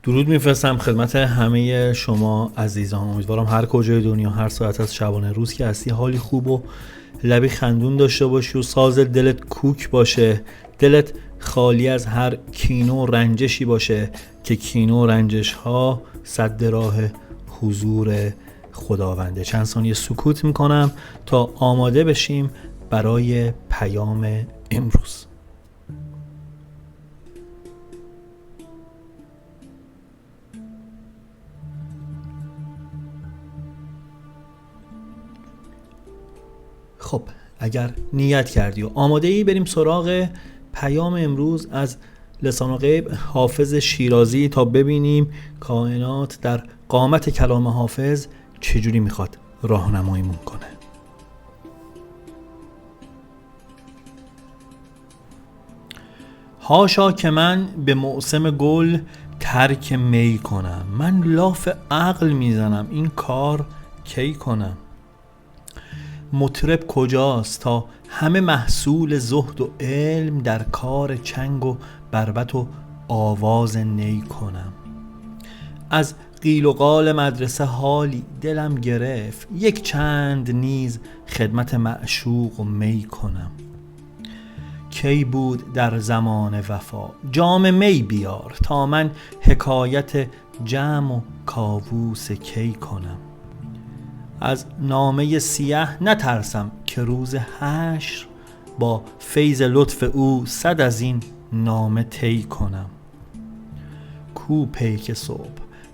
درود میفرستم خدمت همه شما عزیزان. امیدوارم هر کجای دنیا، هر ساعت از شبانه روز که هستی، حالی خوب و لبی خندون داشته باشی و ساز دلت کوک باشه، دلت خالی از هر کینه و رنجشی باشه که کینه و رنجش ها سد راه حضور خداونده. چند ثانیه سکوت میکنم تا آماده بشیم برای پیام امروز. خب اگر نیت کردی و آماده ای، بریم سراغ پیام امروز از لسان الغیب حافظ شیرازی تا ببینیم کائنات در قامت کلام حافظ چجوری میخواد راهنماییمون کنه. هاشا که من به موسم گل ترک می کنم، من لاف عقل میزنم این کار کی کنم. مطرب کجاست تا همه محصول زهد و علم در کار چنگ و بربط و آواز نی کنم. از قیل و قال مدرسه حالی دلم گرفت، یک چند نیز خدمت معشوق و می کنم. کی بود در زمان وفا جام می بیار، تا من حکایت جم و کاووس کی کنم. از نامه سیه نترسم که روز حشر، با فیض لطف او صد از این نامه طی کنم. کو پیک صبح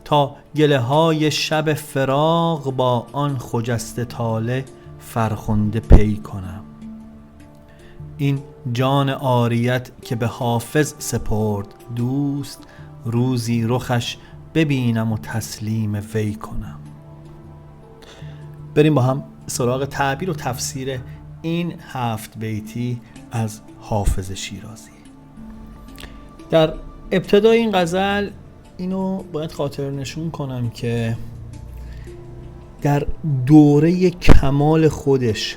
تا گله های شب فراق، با آن خجسته طالع فرخنده پی کنم. این جان عاریت که به حافظ سپرد دوست، روزی رخش ببینم و تسلیم وی کنم. بریم با هم سراغ تعبیر و تفسیر این 7 بیتی از حافظ شیرازی. در ابتدای این غزل اینو باید خاطر نشون کنم که در دوره کمال خودش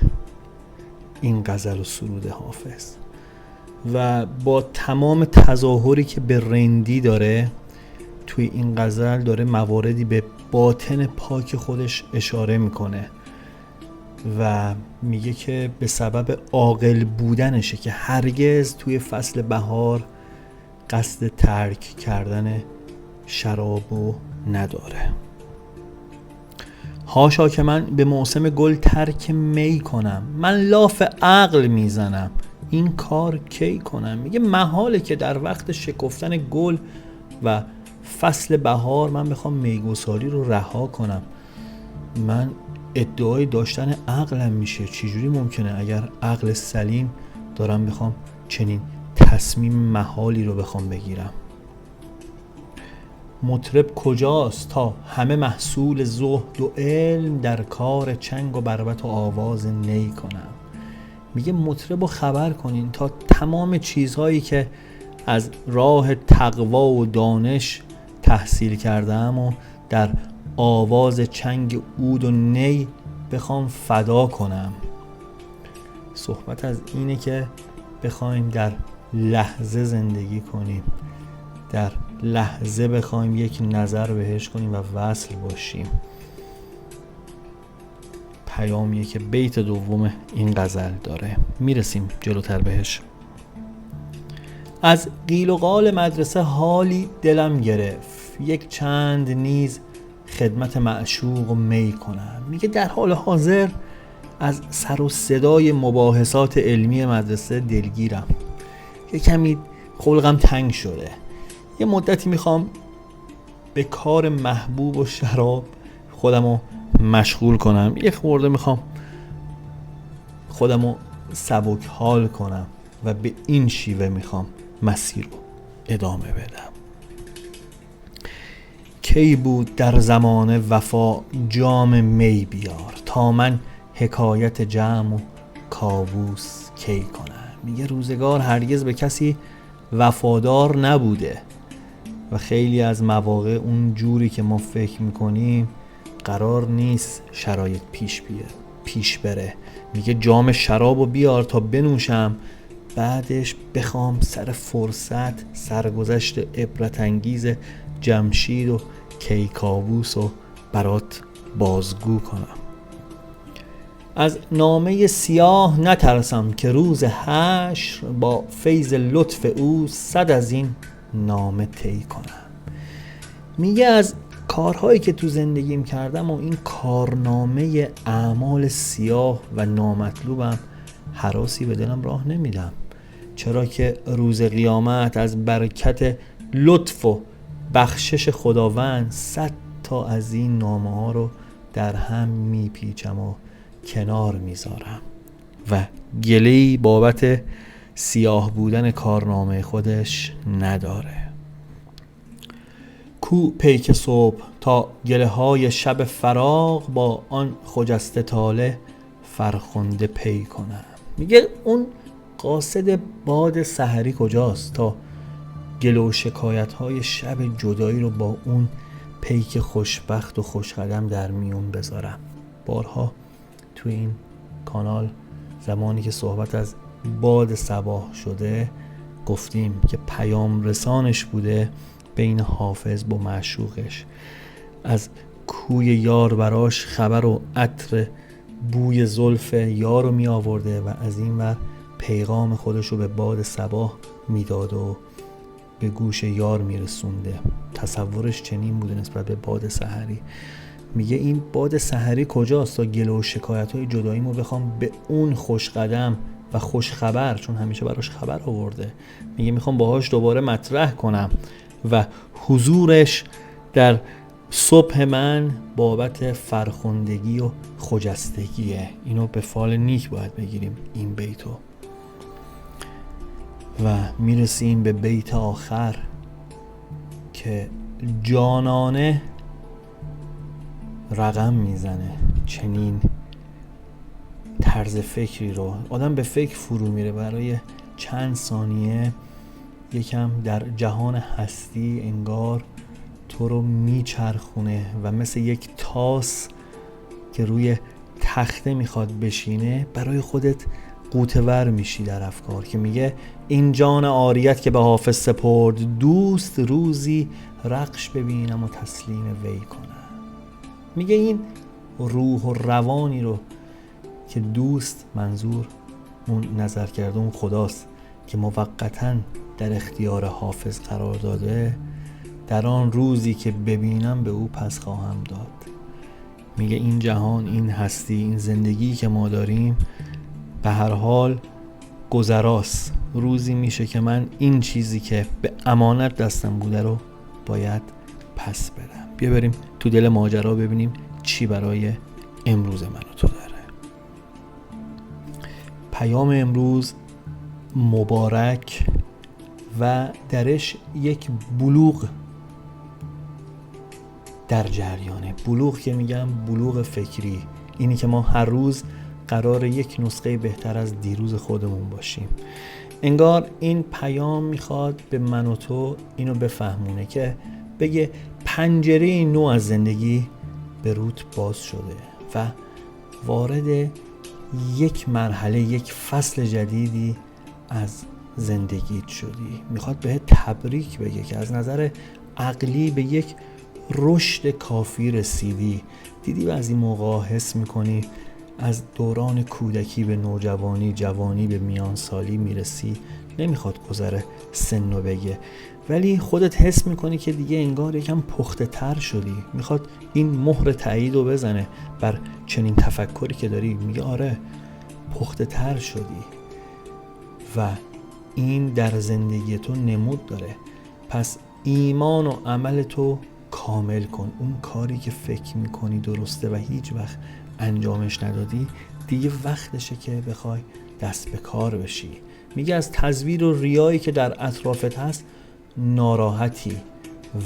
این غزل و سرود حافظ و با تمام تظاهری که به رندی داره توی این غزل داره مواردی به باطن پاک خودش اشاره میکنه و میگه که به سبب عاقل بودنشه که هرگز توی فصل بهار قصد ترک کردن شرابو نداره. هاشا که من به موسم گل ترک می کنم، من لاف عقل میزنم این کار کی کنم. میگه محاله که در وقت شکفتن گل و فصل بهار من بخوام میگساری رو رها کنم. من ادعای داشتن عقلم میشه، چجوری ممکنه اگر عقل سلیم دارم بخوام چنین تصمیم محالی رو بخوام بگیرم. مطرب کجاست تا همه محصول زهد و علم در کار چنگ و بربط و آواز نی کنم. میگه مطرب رو خبر کنین تا تمام چیزهایی که از راه تقوا و دانش تحصیل کردم و در آواز چنگ عود و نی بخوام فدا کنم. صحبت از اینه که بخوایم در لحظه زندگی کنیم، در لحظه بخوایم یک نظر بهش کنیم و وصل باشیم. پیامیه که بیت دوم این غزل داره، میرسیم جلوتر بهش. از قیل و قال مدرسه حالی دلم گرفت، یک چند نیز خدمت معشوق و می کنم. میگه در حال حاضر از سر و صدای مباحثات علمی مدرسه دلگیرم، یه کمی خلقم تنگ شده، یه مدتی میخوام به کار محبوب و شراب خودمو مشغول کنم، یه خورده میخوام خودمو سبک حال کنم و به این شیوه میخوام مسیر رو ادامه بدم. کی بود در زمان وفا جام می بیار، تا من حکایت جم و کاووس کی کنم. میگه روزگار هرگز به کسی وفادار نبوده و خیلی از مواقع اون جوری که ما فکر میکنیم قرار نیست شرایط پیش بره. میگه جام شرابو بیار تا بنوشم، بعدش بخوام سر فرصت سرگذشت عبرت انگیز جمشید و کیکاووس و برات بازگو کنم. از نامه سیاه نترسم که روز حشر با فیض لطف او 100 از این نامه طی کنم. میگه از کارهایی که تو زندگیم کردم و این کارنامه اعمال سیاه و نامطلوبم هراسی به دلم راه نمیدم، چرا که روز قیامت از برکت لطف و بخشش خداوند 100 تا از این نامه ها رو در هم میپیچم و کنار میذارم و گله‌ای بابت سیاه بودن کارنامه خودش نداره. کو پیک صبح تا گله های شب فراق با آن خجسته طالع فرخنده پی کنم. میگه اون قاصد باد سحری کجاست تا گله و شکایت های شب جدایی رو با اون پیک خوشبخت و خوشقدم در میون بذارم. بارها تو این کانال زمانی که صحبت از باد صباح شده گفتیم که پیام رسانش بوده بین حافظ با معشوقش، از کوی یار براش خبر و عطر بوی زلف یار رو می آورده و از این ور پیغام خودش رو به باد صباح میداد و به گوش یار میرسونده. تصورش چنین بوده نسبت به باد سحری. میگه این باد سحری کجاست تا گله و شکایت های جداییمو بخوام به اون خوش قدم و خوش خبر، چون همیشه براش خبر آورده، میگه میخوام باهاش دوباره مطرح کنم و حضورش در صبح من بابت فرخندگی و خجستگیه. اینو به فال نیک باید بگیریم این بیتو. و میرسیم به بیت آخر که جانانه رقم میزنه. چنین طرز فکری رو آدم به فکر فرو میره، برای چند ثانیه یکم در جهان هستی انگار تو رو میچرخونه و مثل یک تاس که روی تخته میخواد بشینه برای خودت غوطه‌ور میشی در افکار، که میگه این جان عاریت که به حافظ سپرد دوست، روزی رقش ببینم و تسلیم وی کنم. میگه این روح و روانی رو که دوست منظور اون نظر کرده اون خداست که موقتاً در اختیار حافظ قرار داده، در آن روزی که ببینم به او پس خواهم داد. میگه این جهان، این هستی، این زندگی که ما داریم به هر حال گذراست. روزی میشه که من این چیزی که به امانت دستم بوده رو باید پس بدم. بیا بریم تو دل ماجرا ببینیم چی برای امروز من و تو داره. پیام امروز مبارک و درش یک بلوغ در جریانه. بلوغ که میگم بلوغ فکری، اینی که ما هر روز قرار یک نسخه بهتر از دیروز خودمون باشیم. انگار این پیام میخواد به من و تو اینو بفهمونه که بگه پنجره نو از زندگی به روت باز شده و وارد یک مرحله، یک فصل جدیدی از زندگیت شدی. میخواد بهت تبریک بگه که از نظر عقلی به یک رشد کافی رسیدی. دیدی بعضی موقع حس میکنی از دوران کودکی به نوجوانی، جوانی به میانسالی میرسی، نمیخواد گذر سنو بگه، ولی خودت حس میکنی که دیگه انگار یکم پخته تر شدی. میخواد این مهر تایید رو بزنه بر چنین تفکری که داری. میگه آره پخته تر شدی و این در زندگی تو نمود داره. پس ایمان و عمل تو کامل کن. اون کاری که فکر میکنی درسته و هیچ وقت انجامش ندادی، دیگه وقتشه که بخوای دست به کار بشی. میگه از تزویر و ریایی که در اطرافت هست ناراحتی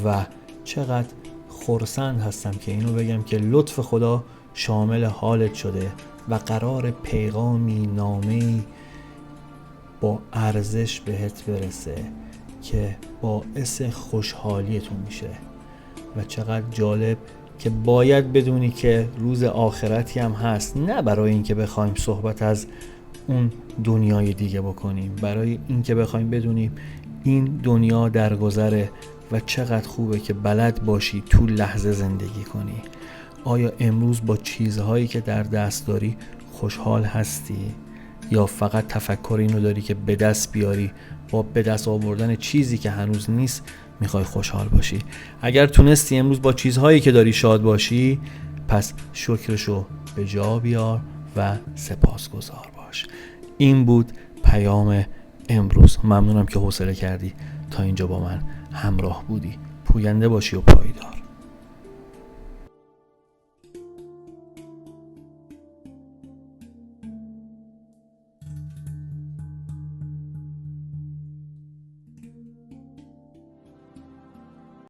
و چقدر خرسند هستم که اینو بگم که لطف خدا شامل حالت شده و قرار پیغامی، نامه‌ای با ارزش بهت برسه که باعث خوشحالیتون میشه. و چقدر جالب که باید بدونی که روز آخرتی هم هست، نه برای اینکه بخوایم صحبت از اون دنیای دیگه بکنیم، برای اینکه بخوایم بدونیم این دنیا درگذره و چقدر خوبه که بلد باشی تو لحظه زندگی کنی. آیا امروز با چیزهایی که در دست داری خوشحال هستی؟ یا فقط تفکر اینو داری که به دست بیاری، با به دست آوردن چیزی که هنوز نیست میخوای خوشحال باشی؟ اگر تونستی امروز با چیزهایی که داری شاد باشی، پس شکرشو به جا بیار و سپاسگزار باش. این بود پیام امروز. ممنونم که حوصله کردی تا اینجا با من همراه بودی. پوینده باشی و پایدار.